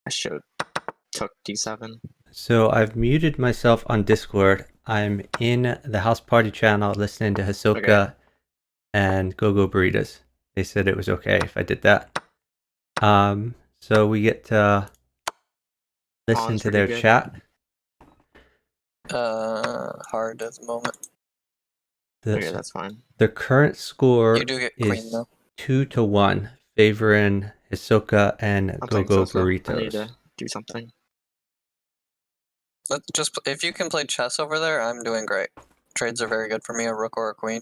I should took d7. So I've muted myself on Discord. I'm in the house party channel listening to Hisoka and Go Burritos. They said it was okay if I did that. So we get to listen to their chat. Hard at the moment. Okay, that's fine. The current score You do get queen is though. 2-1, favoring Hisoka and Go Burritos. I need to do something. Just if you can play chess over there, I'm doing great. Trades are very good for me, a rook or a queen.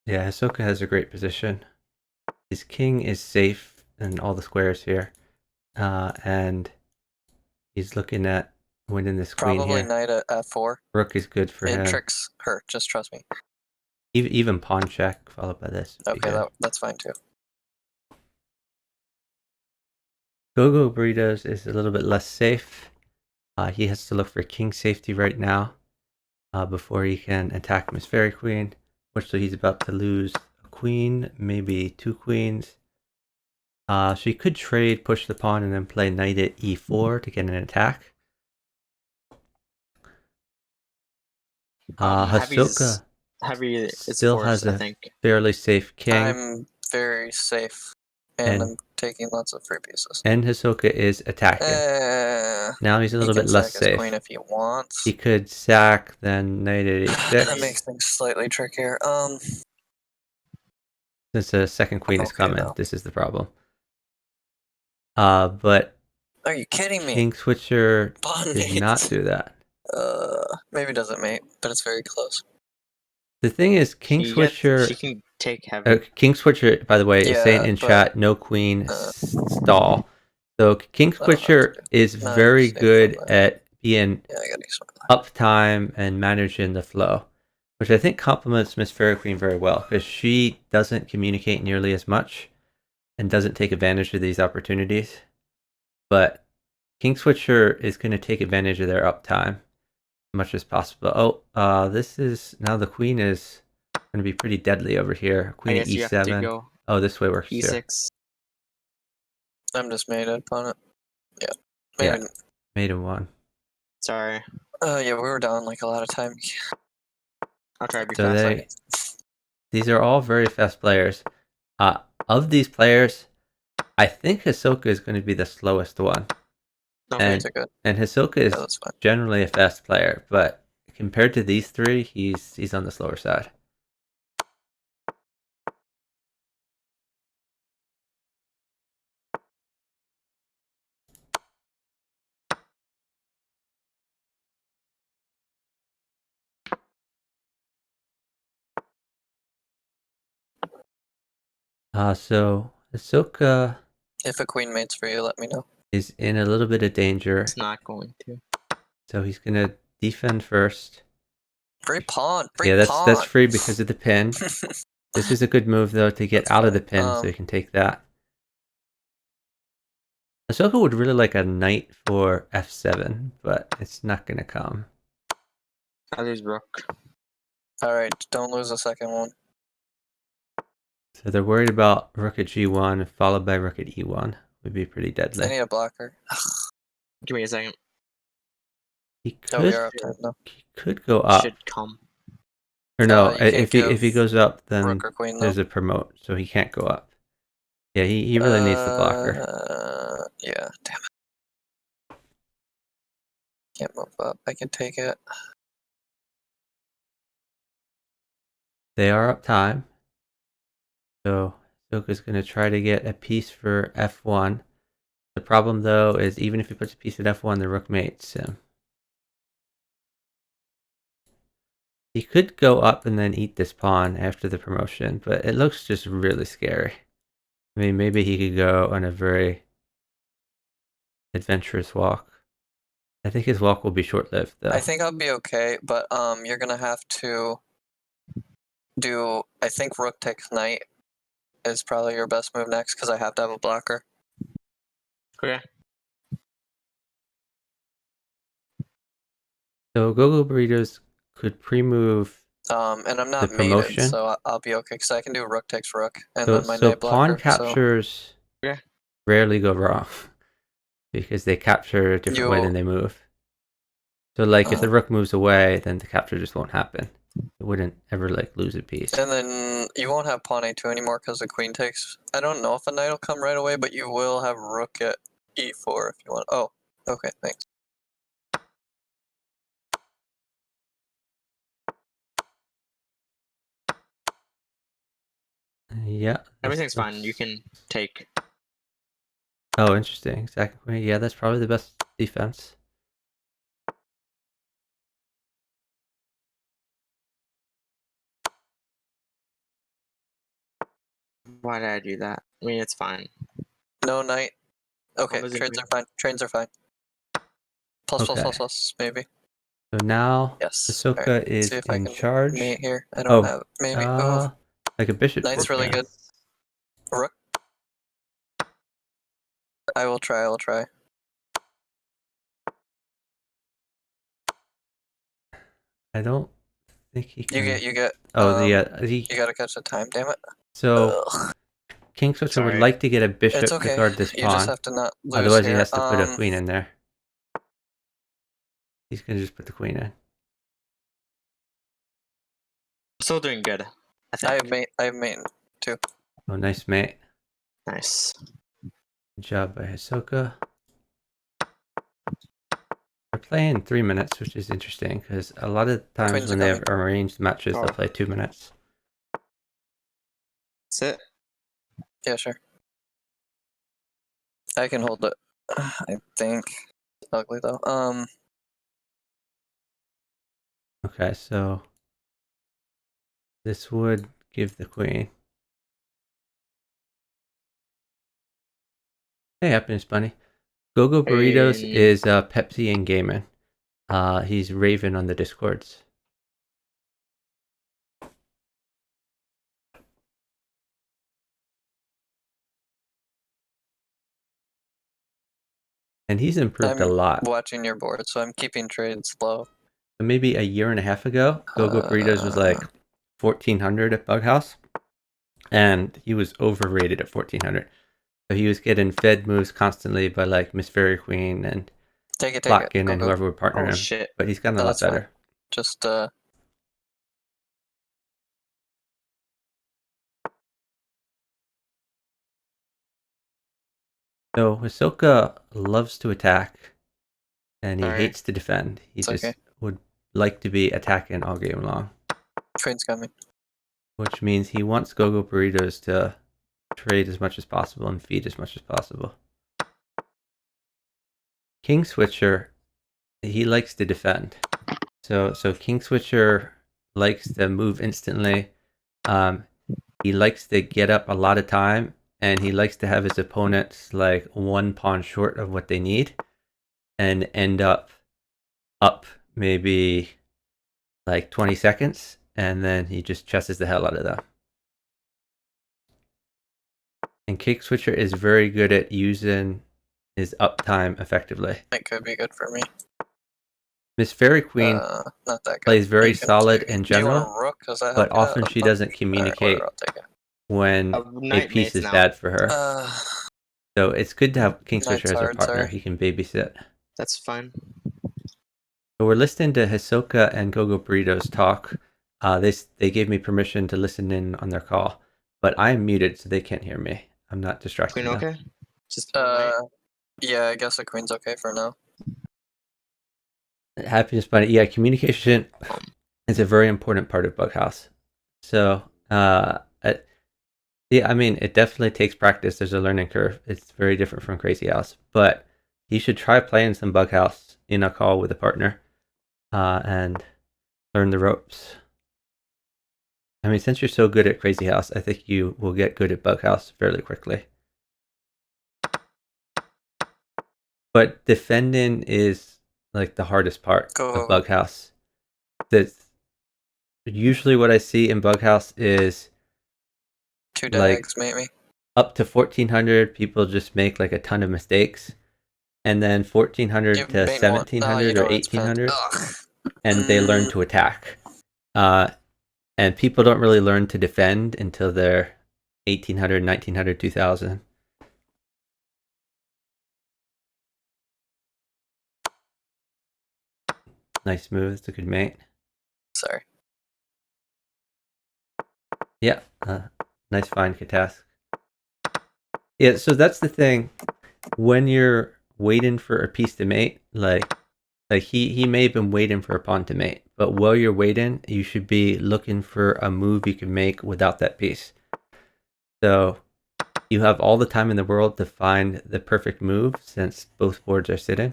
Yeah, Hisoka has a great position. His king is safe in all the squares here. And he's looking at winning this queen Probably here. knight at f4. Rook is good for him. It tricks her, just trust me. Even pawn check followed by this. Okay, that's fine too. Go Burritos is a little bit less safe. He has to look for king safety right now before he can attack Miss Fairy Queen. Which so he's about to lose a queen, maybe 2 queens. So he could trade, push the pawn, and then play knight at e4 to get an attack. Hisoka still has a fairly safe king. I'm very safe, and I'm taking lots of free pieces. And Hisoka is attacking. Now he's a little bit less safe. Queen if he wants. He could sack, then knight at e6. That makes things slightly trickier. Since the second queen is coming, this is the problem. But are you kidding me? King Switcher did not do that. Maybe doesn't mate, but it's very close. The thing is, King Switcher. She can take heavy. King Switcher, by the way, is saying in chat, no queen stall. So King Switcher is very good at being uptime and managing the flow, which I think complements Miss Fairy Queen very well because she doesn't communicate nearly as much and doesn't take advantage of these opportunities. But King Switcher is going to take advantage of their uptime as much as possible. Oh, this is now the queen is going to be pretty deadly over here. Queen at e7. Oh, this way works e6. too. I'm just made opponent. Yeah. Made him 1. Sorry. Yeah, we were down like a lot of time. I'll try to be fast. These are all very fast players. Of these players, I think Hisoka is going to be the slowest one. And Hisoka is generally a fast player, but compared to these three, he's on the slower side. So Hisoka, if a queen mates for you, let me know. Is in a little bit of danger. It's not going to. So he's gonna defend first. Free pawn. That's free because of the pin. This is a good move though to get out of the pin, so he can take that. Hisoka would really like a knight for f7, but it's not gonna come. I lose rook. All right, don't lose a second one. So they're worried about rook at g1 followed by rook at e1. Would be pretty deadly. I need a blocker. Give me a second. He could go up. Should come. Or no, if he goes up, then there's a promote, so he can't go up. Yeah, he really needs the blocker. Yeah, damn it. Can't move up. I can take it. They are up time. So Hisoka's going to try to get a piece for f1. The problem, though, is even if he puts a piece at f1, the rook mates him. He could go up and then eat this pawn after the promotion, but it looks just really scary. I mean, maybe he could go on a very adventurous walk. I think his walk will be short-lived, though. I think I'll be okay, but you're going to have to do, I think rook takes knight is probably your best move next, because I have to have a blocker. Okay. So Go Burritos could pre-move and I'm not mated, so I'll be okay, because I can do rook takes rook, and then my knight blocker. Pawn captures rarely go wrong. because they capture a different way than they move. So like if the rook moves away, then the capture just won't happen. It wouldn't ever like lose a piece. And then you won't have pawn a2 anymore because the queen takes. I don't know if a knight will come right away, but you will have rook at e4 if you want. Oh, okay, thanks. Yeah. Everything's fine. You can take. Oh, interesting. Second queen. Yeah, that's probably the best defense. Why did I do that? I mean, it's fine. No knight. Okay, trades are fine. Trains are fine. Plus, Okay. plus, maybe. So now Yes. Hisoka Alright, is see if I in can charge. mate here. I don't have maybe. Like a bishop. Knight's really good. Rook. I will try. I don't think he can. You get. Oh, You he. gotta catch the time. Damn it. So King Switcher would like to get a bishop It's okay. to guard this You just pawn. have to not lose Otherwise, here. he has to put a queen in there. He's gonna just put the queen in. Still doing good. I have mate too. Oh, nice mate. Nice. Good job by Hisoka. They're playing 3 minutes, which is interesting because a lot of times Queens when they have arranged matches, they'll play 2 minutes. That's it. Yeah, sure. I can hold it. I think. It's ugly though. Okay, so this would give the queen. Hey, Happiness Bunny. Gogo Burritos is Pepsi and Gaming. He's Raven on the Discords. And he's improved a lot. Watching your board, so I'm keeping trades low. Maybe a year and a half ago, Gogo Burritos was like 1400 at Bughouse. And he was overrated at 1400. So he was getting fed moves constantly by like Miss Fairy Queen and Plotkin and whoever would partner him. Shit. But he's gotten a lot better. Fine. Just So Hisoka loves to attack and he hates to defend. He just would like to be attacking all game long. Train's coming. Which means he wants Gogo Burritos to trade as much as possible and feed as much as possible. King Switcher, he likes to defend. So King Switcher likes to move instantly. He likes to get up a lot of time, and he likes to have his opponents like one pawn short of what they need, and end up maybe like 20 seconds, and then he just chesses the hell out of them. And King Switcher is very good at using his uptime effectively. It could be good for me. Miss Fairy Queen not that good. plays very solid in general, rook, but often she doesn't communicate when a piece is bad for her. So it's good to have King Switcher as a partner. He can babysit. That's fine. So we're listening to Hisoka and Gogo Burritos talk. They gave me permission to listen in on their call, but I am muted, so they can't hear me. I'm not distracting Queen them. okay? Just yeah, I guess the queen's okay for now. Happiness Bunny. Yeah, communication is a very important part of Bughouse. So, yeah, I mean, it definitely takes practice. There's a learning curve. It's very different from Crazy House, but you should try playing some Bughouse in a call with a partner, and learn the ropes. I mean, since you're so good at Crazy House, I think you will get good at Bughouse fairly quickly. But defending is like the hardest part of Bughouse. That's usually what I see in Bughouse is 2 dags, maybe. Up to 1400, people just make like a ton of mistakes, and then 1400 to 1700 or 1800, and they learn to attack. And people don't really learn to defend until they're 1800, 1900, 2000. Nice move. It's a good mate. Sorry. Yeah. Nice find, Katask. Yeah, so that's the thing. When you're waiting for a piece to mate, like he may have been waiting for a pawn to mate, but while you're waiting, you should be looking for a move you can make without that piece. So you have all the time in the world to find the perfect move since both boards are sitting,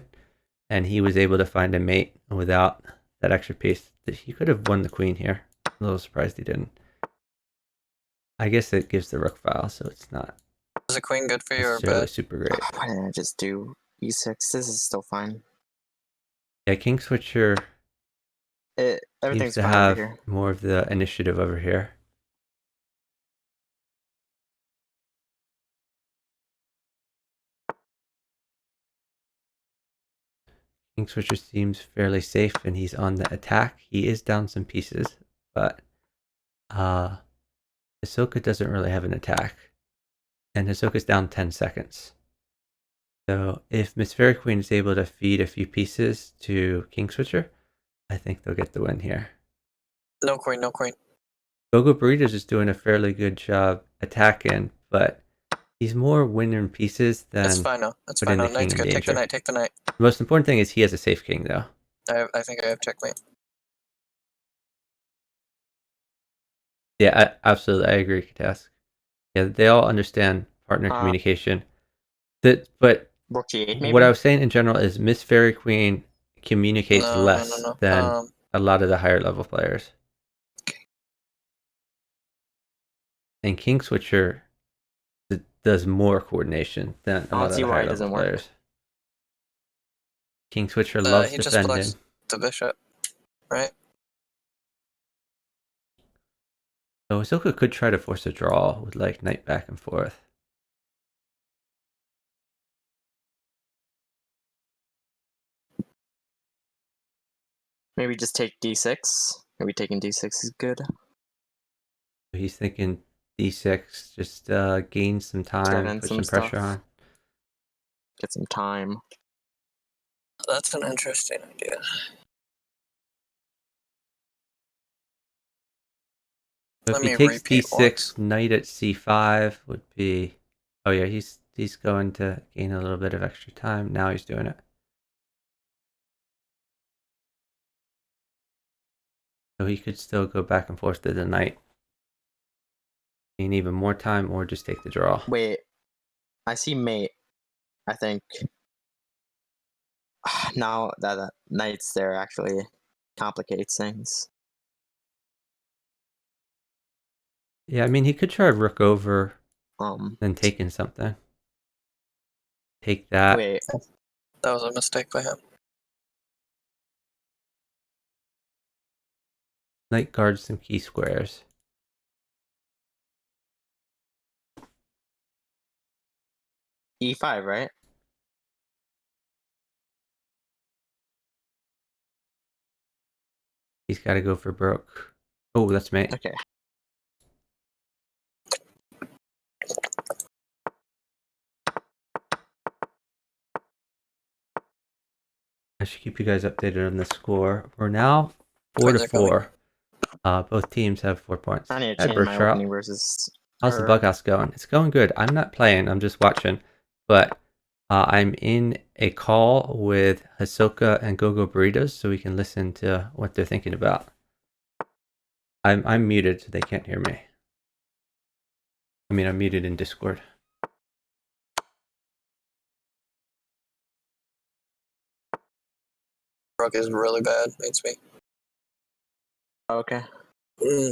and he was able to find a mate without that extra piece. He could have won the queen here. I'm a little surprised he didn't. I guess it gives the rook file, so it's not Is a queen good for you or necessarily bad? super great. Why didn't I just do e6? This is still fine. Yeah, King Switcher seems Everything's to fine over have here. more of the initiative over here. King Switcher seems fairly safe and he's on the attack. He is down some pieces, but Ahsoka doesn't really have an attack. And Ahsoka's down 10 seconds. So if Miss Fairy Queen is able to feed a few pieces to King Switcher, I think they'll get the win here. No queen, no queen. Gogo Burritos is doing a fairly good job attacking, but he's more winning pieces than It's fine now. It's fine putting now. the king Knight's in good. Take the danger. knight. Take the knight. The most important thing is he has a safe king, though. I think I have checkmate. Yeah, absolutely. I agree, Katask. Yeah, they all understand partner communication. But Rook g8 maybe? what I was saying in general is Miss Fairy Queen communicates No. less than a lot of the higher level players. And King Switcher does more coordination than a lot of the higher level players. King Switcher loves he defending. just blocks the bishop, right? So Ahsoka could try to force a draw with like knight back and forth. Maybe just take d6. Maybe taking d6 is good. He's thinking d6, just gain some time, put some pressure on. Get some time. That's an interesting idea. So if he takes d6, knight at c5 would be... Oh yeah, he's going to gain a little bit of extra time. Now he's doing it. So he could still go back and forth to the knight. Gain even more time or just take the draw. Wait, I see mate, I think. Now that the knight's there actually complicates things. Yeah, I mean, he could try rook over, then taking something. Take that. Wait. That was a mistake by him. Knight guards some key squares. e5, right? He's got to go for broke. Oh, that's mate. Okay. I should keep you guys updated on the score. We're now 4-4. Both teams have 4 points. I need to change my opening versus How's the bughouse going? It's going good. I'm not playing. I'm just watching. But I'm in a call with Ahsoka and Gogo Burritos, so we can listen to what they're thinking about. I'm muted, so they can't hear me. I mean, I'm muted in Discord. Rook is really bad. Mates me. Okay.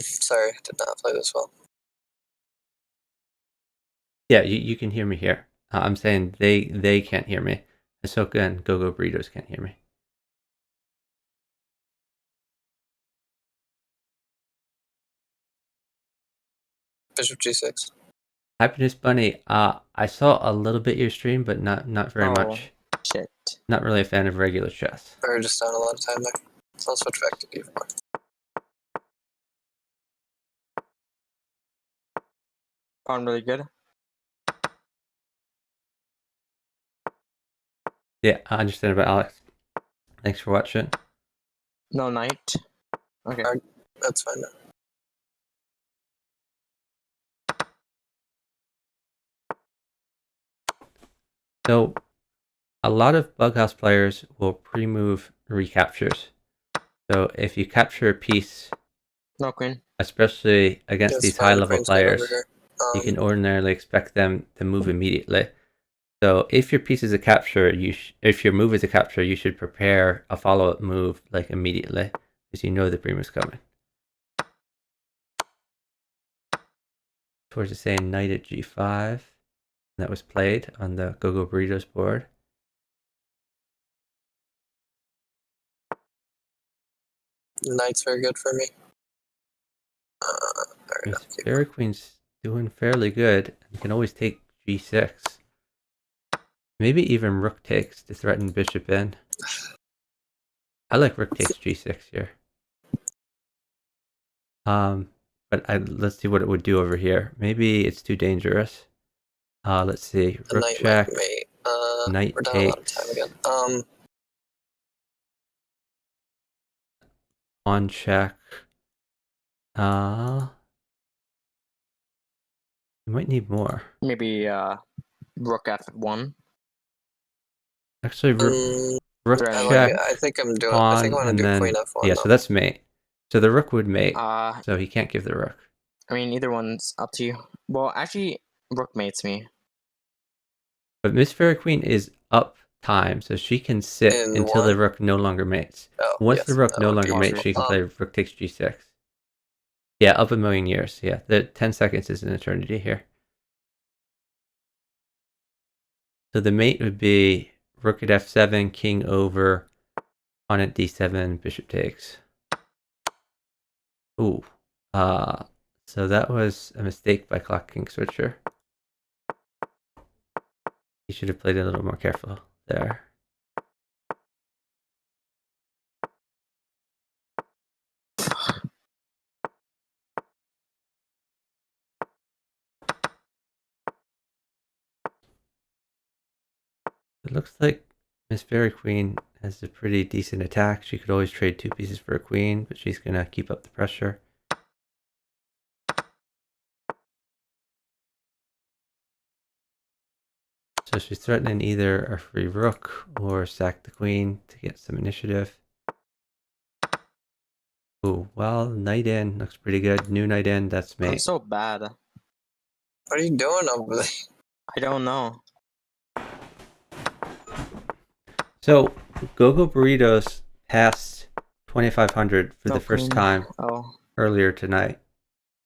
Sorry, did not play this well. Yeah, you can hear me here. I'm saying they can't hear me. Ahsoka and Gogo Burritos can't hear me. Bishop g6. Happiness Bunny, I saw a little bit of your stream, but not very much. Shit. Not really a fan of regular chess. We're just down a lot of time there. So I'll switch back to d4. Pawn really good. Yeah, I understand about Alex. Thanks for watching. No knight. Okay. Alright, that's fine. So a lot of bughouse players will pre-move recaptures. So if you capture a piece, No queen. especially against It's these fine. high-level Queen's good over players, here. you can ordinarily expect them to move immediately. So if your piece is a capture, if your move is a capture, you should prepare a follow-up move like immediately, because you know the pre-move's coming. Towards the saying knight at g5. That was played on the Go-Go Burritos board. Knight's very good for me. Fairy Queen's doing fairly good. You can always take g6. Maybe even rook takes to threaten bishop in. I like rook takes g6 here. But let's see what it would do over here. Maybe it's too dangerous. Let's see. Rook check. Knight we're down a lot of time takes. again. Pawn check. You might need more. Maybe rook f1. Actually, rook check. I think I'm doing. Pawn, I think I want and to do then, queen f1. yeah, though. so that's mate. So the rook would mate. I So he can't give the rook. mean, either one's up to you. Well, actually, rook mates me. But Miss Fairy Queen is up time, so she can sit until the rook no longer mates. Once the rook no longer mates, she can play rook takes g6. Yeah, up a million years. Yeah, the 10 seconds is an eternity here. So the mate would be rook at f7, king over, pawn at d7, bishop takes. Ooh. So that was a mistake by Clock King Switcher. He should have played it a little more careful there. It looks like Miss Fairy Queen has a pretty decent attack. She could always trade 2 pieces for a queen, but she's going to keep up the pressure. So she's threatening either a free rook or sack the queen to get some initiative. Ooh, well, knight in looks pretty good. New knight in, that's mate. I'm so bad. What are you doing over there? I don't know. So, Go-Go Burritos passed 2,500 for the first time earlier tonight.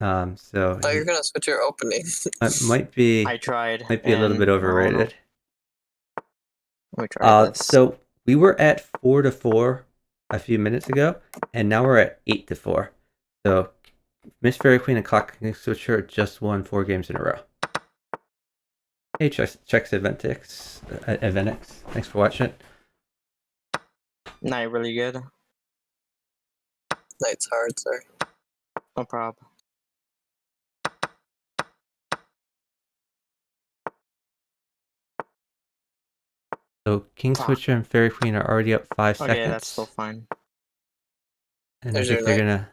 So I thought you were gonna switch your opening. It might be. I tried. Might be a little bit overrated. Let me try this. So we were at 4-4 a few minutes ago, and now we're at 8-4. So Miss Fairy Queen and Clock King Switcher just won 4 games in a row. Hey, checks Eventix. Thanks for watching. Knight really good. Knight's hard, sir. No problem. So King Switcher and Fairy Queen are already up 5 seconds. Okay, that's still fine. And I think they're gonna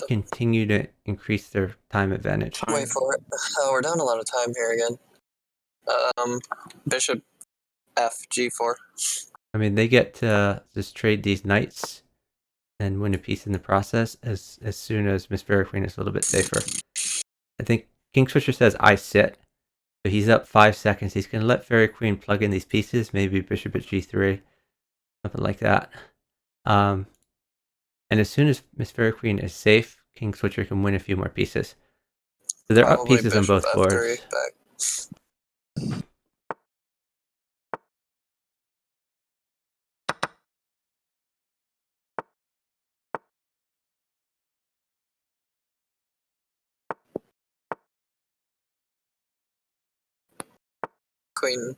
continue to increase their time advantage. Wait for it. Oh, we're down a lot of time here again. Bishop F G4. I mean, they get to just trade these knights and win a piece in the process as soon as Miss Fairy Queen is a little bit safer. I think King Switcher says I sit. So he's up 5 seconds. He's going to let Fairy Queen plug in these pieces, maybe Bishop at g3, something like that. And as soon as Miss Fairy Queen is safe, King Switcher can win a few more pieces. So they're up pieces on both boards. Queen.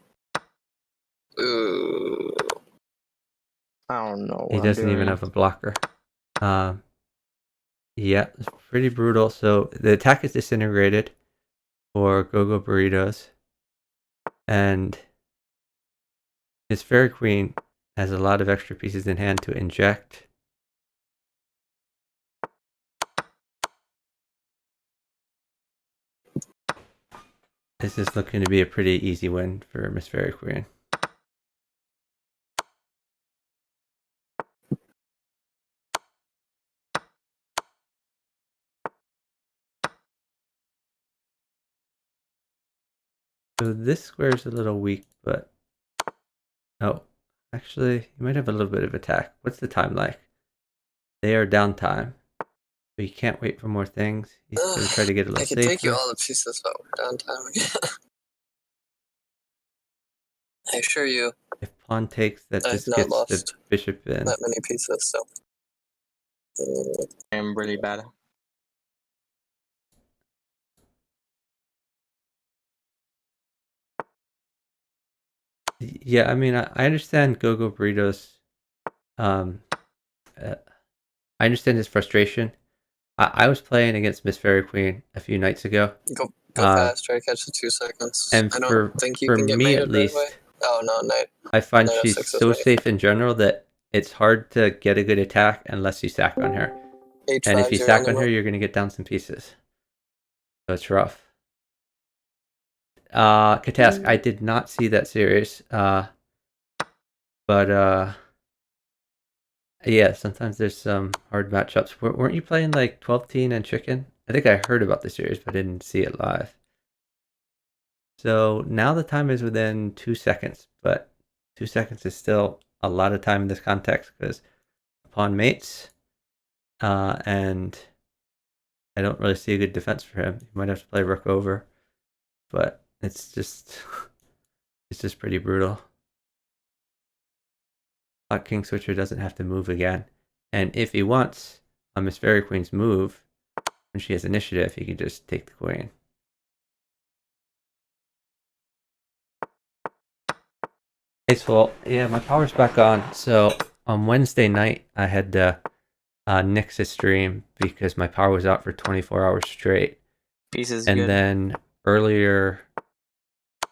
Ooh. I don't know. He doesn't even have a blocker. Yeah, it's pretty brutal. So the attack is disintegrated for Go-Go Burritos. And his Fairy Queen has a lot of extra pieces in hand to inject. This is looking to be a pretty easy win for Miss Fairy Queen. So this square is a little weak, but oh, actually, you might have a little bit of attack. What's the time like? They are downtime, but you can't wait for more things. He's going to try to get a little I could take you safer. all the pieces, but we're downtime again. I assure you, If pawn takes, that I've just not gets the lost bishop in. that many pieces, so. I am really bad. Yeah, I mean, I understand Go-Go Burritos. I understand his frustration. I was playing against Miss Fairy Queen a few nights ago. Go fast, try to catch the 2 seconds. And I don't think you for can get me at mated right away. least, Oh no, knight. I find Knight she's F6 is so mate. safe in general that it's hard to get a good attack unless you sack on her. H5 And if you zero on sack the on her, move. you're going to get down some pieces. So it's rough. Katask, I did not see that series. But yeah, sometimes there's some hard matchups. Weren't you playing like 12 Teen and Chicken? I think I heard about the series, but didn't see it live. So now the time is within 2 seconds, but 2 seconds is still a lot of time in this context because pawn mates, and I don't really see a good defense for him. He might have to play rook over, but it's just pretty brutal. King Switcher doesn't have to move again, and if he wants on Miss Fairy Queen's move, when she has initiative, he can just take the queen. Well, yeah, my power's back on. So on Wednesday night, I had to nix his stream because my power was out for 24 hours straight. Pieces And good. then earlier,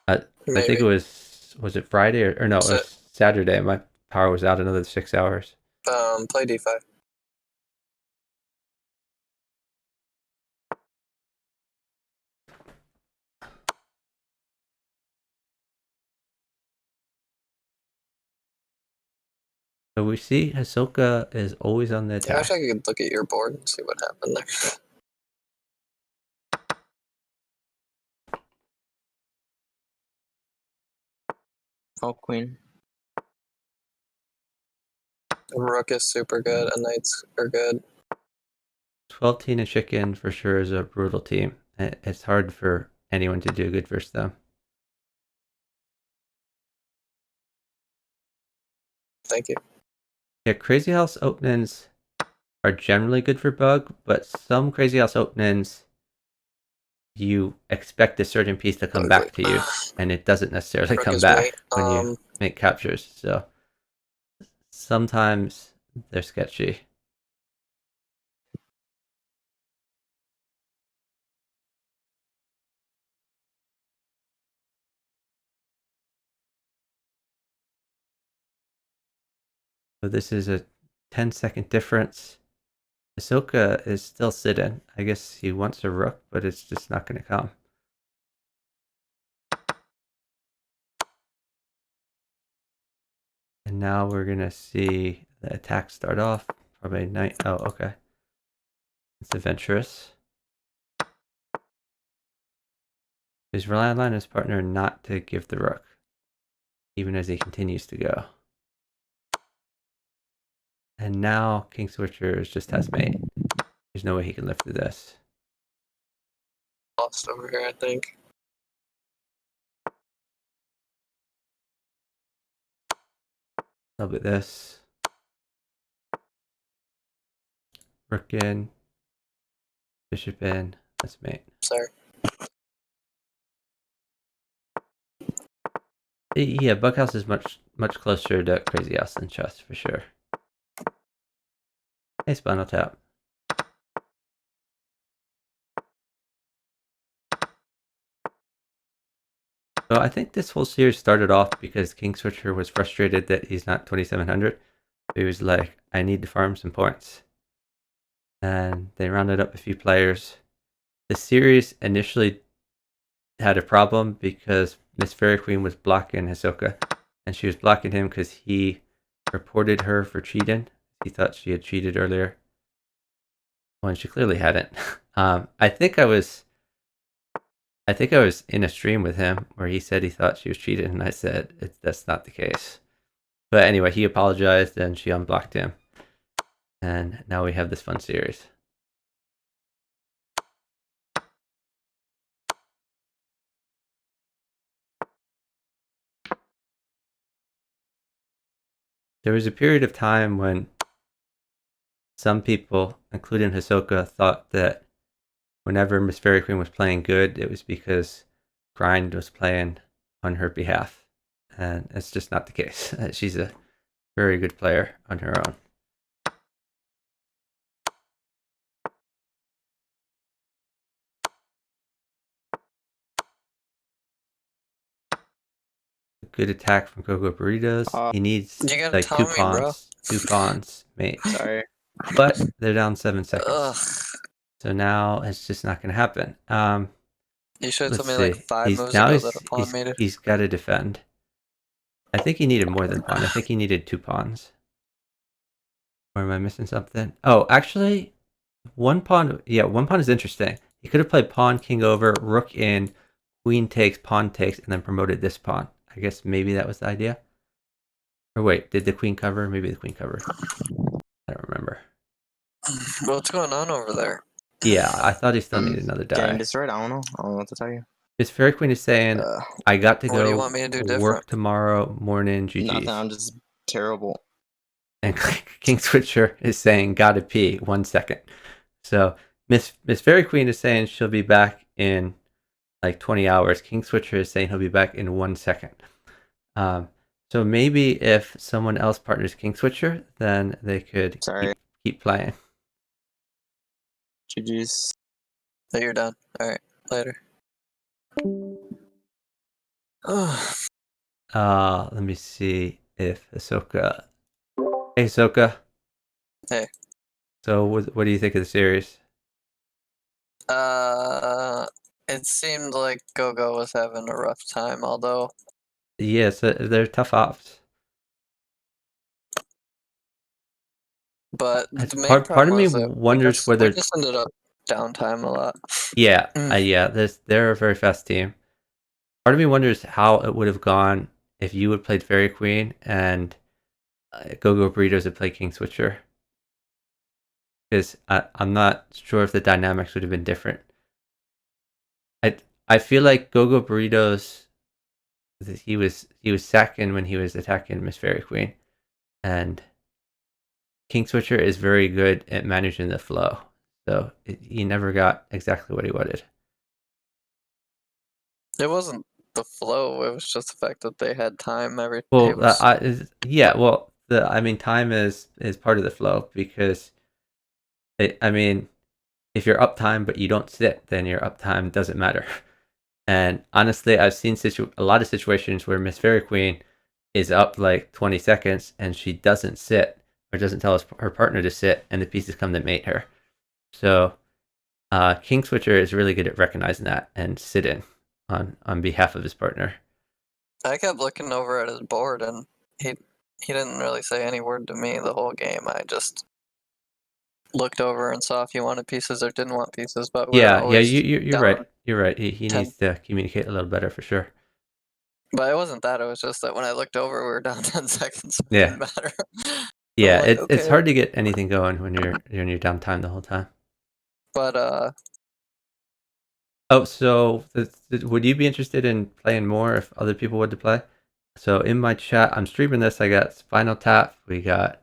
I think it was it Friday or no, it was Saturday. My power was out another 6 hours. Play d5. So we see Hisoka is always on the I attack. wish I could look at your board and see what happened there. Oh, queen. Rook is super good, and knights are good. 12 Teen and Chicken for sure is a brutal team. It's hard for anyone to do good versus them. Thank you. Yeah, Crazy House openings are generally good for Bug, but some Crazy House openings you expect a certain piece to come back to you, and it doesn't necessarily come back when you make captures. So sometimes they're sketchy. So this is a 10-second difference. Ahsoka is still sitting. I guess he wants a rook, but it's just not going to come. And now we're going to see the attack start off. Probably knight. Oh, okay. It's adventurous. He's relying on his partner not to give the rook, even as he continues to go. And now King Switcher just has mate. There's no way he can live through this. Lost over here, I think. I'll bet this. Rook in. Bishop in. That's mate. Sorry. Yeah, Bughouse is much closer to Crazy House than chess for sure. Hey, Spinal Tap. So I think this whole series started off because King Switcher was frustrated that he's not 2700. He was like, I need to farm some points. And they rounded up a few players. The series initially had a problem because Miss Fairy Queen was blocking Hisoka, and she was blocking him because he reported her for cheating. He thought she had cheated earlier when she clearly hadn't. I think I was in a stream with him where he said he thought she was cheating, and I said that's not the case. But anyway, he apologized and she unblocked him, and now we have this fun series. There was a period of time when some people, including Hisoka, thought that whenever Miss Fairy Queen was playing good, it was because Grind was playing on her behalf. And it's just not the case. She's a very good player on her own. Good attack from Coco Burritos. He needs like two pawns, mate. Sorry. But they're down 7 seconds. Ugh. So now it's just not going to happen. You should have told me like 5 moves now ago that a pawn made it. He's got to defend. I think he needed more than pawn. I think he needed 2 pawns. Or am I missing something? Oh, actually, 1 pawn. Yeah, 1 pawn is interesting. He could have played pawn, king over, rook in, queen takes, pawn takes, and then promoted this pawn. I guess maybe that was the idea. Or wait, did the queen cover? Maybe the queen covered. I don't remember. What's going on over there? Yeah, I thought he still needed another die. Getting destroyed? I don't know. I don't know what to tell you. Miss Fairy Queen is saying, I got to What do you go want me to do different? work tomorrow morning, GG's. Nothing, I'm just terrible. And King Switcher is saying, gotta pee, 1 second. So Miss Fairy Queen is saying she'll be back in like 20 hours. King Switcher is saying he'll be back in 1 second. So maybe if someone else partners King Switcher, then they could keep playing. GG's. So you're done. Alright, later. Let me see if Hisoka... Hey, Hisoka. Hey. So what do you think of the series? It seemed like Gogo was having a rough time, although... Yes, they're tough ops. But the main part of me wonders whether... We just ended up downtime a lot. Yeah, they're a very fast team. Part of me wonders how it would have gone if you had played Fairy Queen and Go-Go Burritos had played King Switcher. Because I'm not sure if the dynamics would have been different. I feel like Go-Go Burritos, he was second when he was attacking Miss Fairy Queen, and King Switcher is very good at managing the flow, so he never got exactly what he wanted. It wasn't the flow; it was just the fact that they had time every. Well, time is part of the flow because, if you're uptime but you don't sit, then your uptime doesn't matter. And honestly, I've seen a lot of situations where Miss Fairy Queen is up like 20 seconds and she doesn't sit or doesn't tell her partner to sit, and the pieces come to mate her. So King Switcher is really good at recognizing that and sitting on behalf of his partner. I kept looking over at his board and he didn't really say any word to me the whole game. I just looked over and saw if he wanted pieces or didn't want pieces. But you're right. You're right. He needs to communicate a little better for sure. But it wasn't that. It was just that when I looked over, we were down 10 seconds. It didn't matter. Yeah, it's hard to get anything going when you're downtime the whole time. But so would you be interested in playing more if other people would to play? So in my chat, I'm streaming this. I got Spinal Tap. We got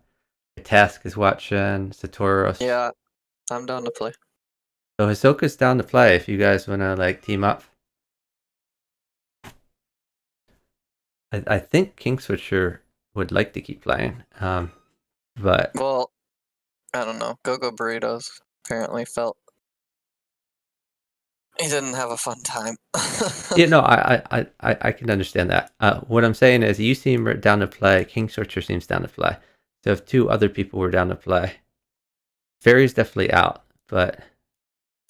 Task is watching. Satoros. Yeah, I'm down to play. So Hisoka's down to play if you guys want to like team up. I think King Switcher would like to keep playing. But well, I don't know. Go-Go Burritos apparently felt he didn't have a fun time. Yeah, no, I can understand that. What I'm saying is you seem down to play. King Switcher seems down to play. So if 2 other people were down to play, Fairy's definitely out, but...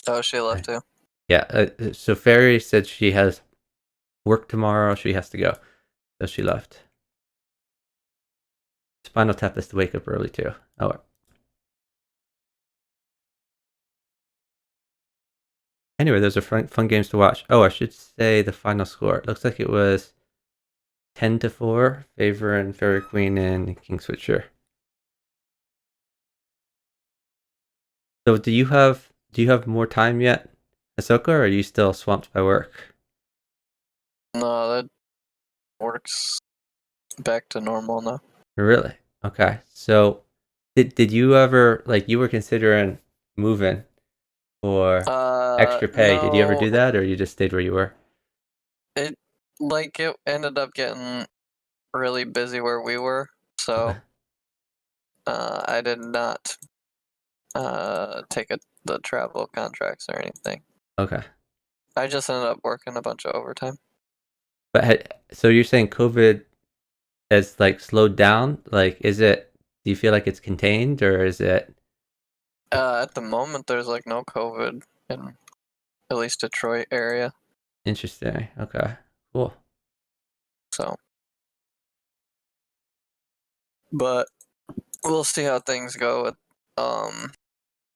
Oh, she left too? Yeah, so Fairy said she has work tomorrow. She has to go, so she left. Spinal Tap has to wake up early too. Oh, well. Anyway, those are fun games to watch. Oh, I should say the final score. It looks like it was 10-4, Favor and Fairy Queen and King Switcher. So do you have more time yet, Ahsoka, or are you still swamped by work? No, that works back to normal now. Really? Okay. So did you ever, like, you were considering moving for extra pay? Did you ever No, do that, or you just stayed where you were? it ended up getting really busy where we were, Okay. so I did not take the travel contracts or anything. Okay. I just ended up working a bunch of overtime. But so you're saying COVID has like slowed down? Like, do you feel like it's contained, or is it At the moment, there's like no COVID in at least Detroit area, interesting? Okay. Cool. so. But we'll see how things go with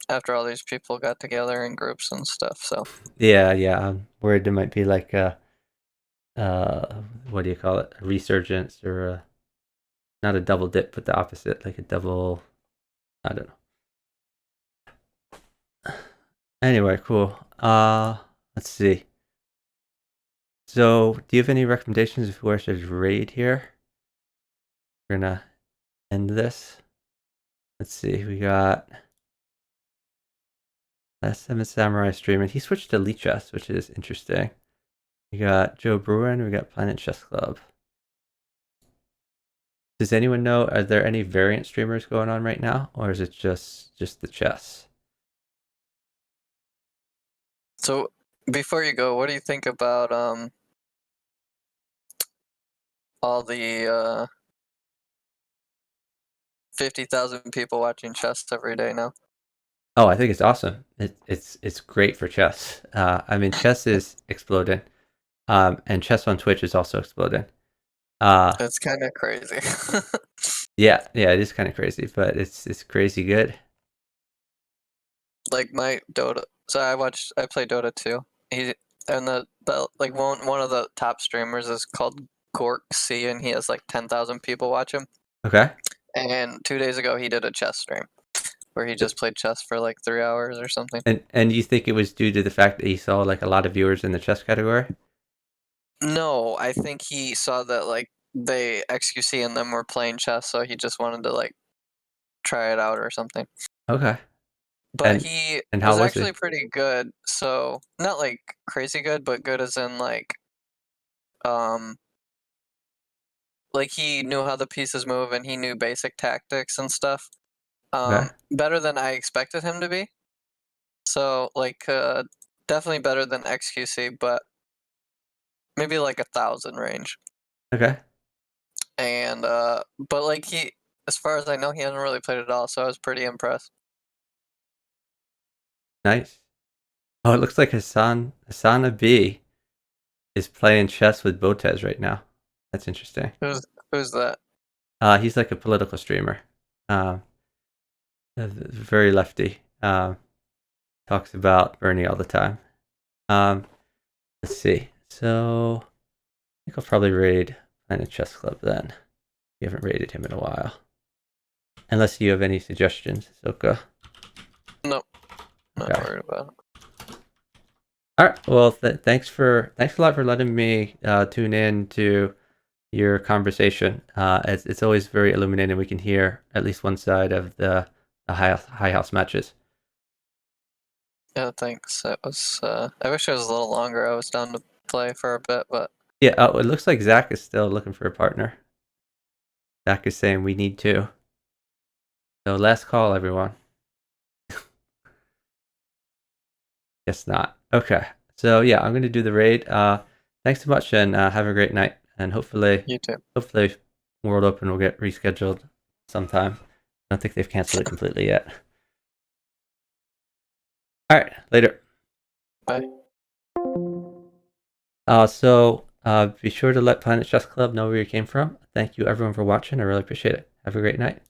after all these people got together in groups and stuff. So Yeah, yeah. I'm worried there might be like what do you call it? A resurgence, or not a double dip, but the opposite, like a double, I don't know. Anyway, cool. Let's see. So, do you have any recommendations of who I should raid here? We're gonna end this. Let's see. We got Last Seven Samurai streaming. He switched to Lee Chess, which is interesting. We got Joe Bruin. We got Planet Chess Club. Does anyone know? Are there any variant streamers going on right now, or is it just the chess? So before you go, what do you think about all the 50,000 people watching chess every day now? Oh, I think it's awesome. It's great for chess. I mean, chess is exploding, and chess on Twitch is also exploding. It's kind of crazy. Yeah, it is kind of crazy, but it's crazy good. Like my Dota. So I play Dota too. He and the like one of the top streamers is called Gork C, and he has like 10,000 people watch him. Okay. And 2 days ago, he did a chess stream where he just played chess for like 3 hours or something. And you think it was due to the fact that he saw like a lot of viewers in the chess category? No, I think he saw that like they XQC and them were playing chess, so he just wanted to like try it out or something. Okay. But he And how was was he? actually pretty good. So not like crazy good, but good as in um like he knew how the pieces move and he knew basic tactics and stuff. Okay. Better than I expected him to be. So like definitely better than XQC, but maybe like 1,000 range. Okay. And but like he, as far as I know, he hasn't really played at all, so I was pretty impressed. Nice. Oh, it looks like Hasana B is playing chess with Botez right now. That's interesting. Who's that? He's like a political streamer. Very lefty. Talks about Bernie all the time. Let's see. So I think I'll probably raid Planet Chess Club then. We haven't raided him in a while. Unless you have any suggestions, Soka. Nope. Not Okay. worried about it. All right. Well, thanks a lot for letting me tune in to your conversation. It's always very illuminating. We can hear at least one side of the high house matches. Yeah, thanks. It was. I wish it was a little longer. I was down to play for a bit, but Yeah. It looks like Zach is still looking for a partner. Zach is saying we need two. So last call, everyone. Guess not. Okay. So yeah, I'm gonna do the raid. Thanks so much, and have a great night. And hopefully, you too. World Open will get rescheduled sometime. I don't think they've canceled it completely yet. All right, later. Bye. So be sure to let Planet Chess Club know where you came from. Thank you everyone for watching. I really appreciate it. Have a great night.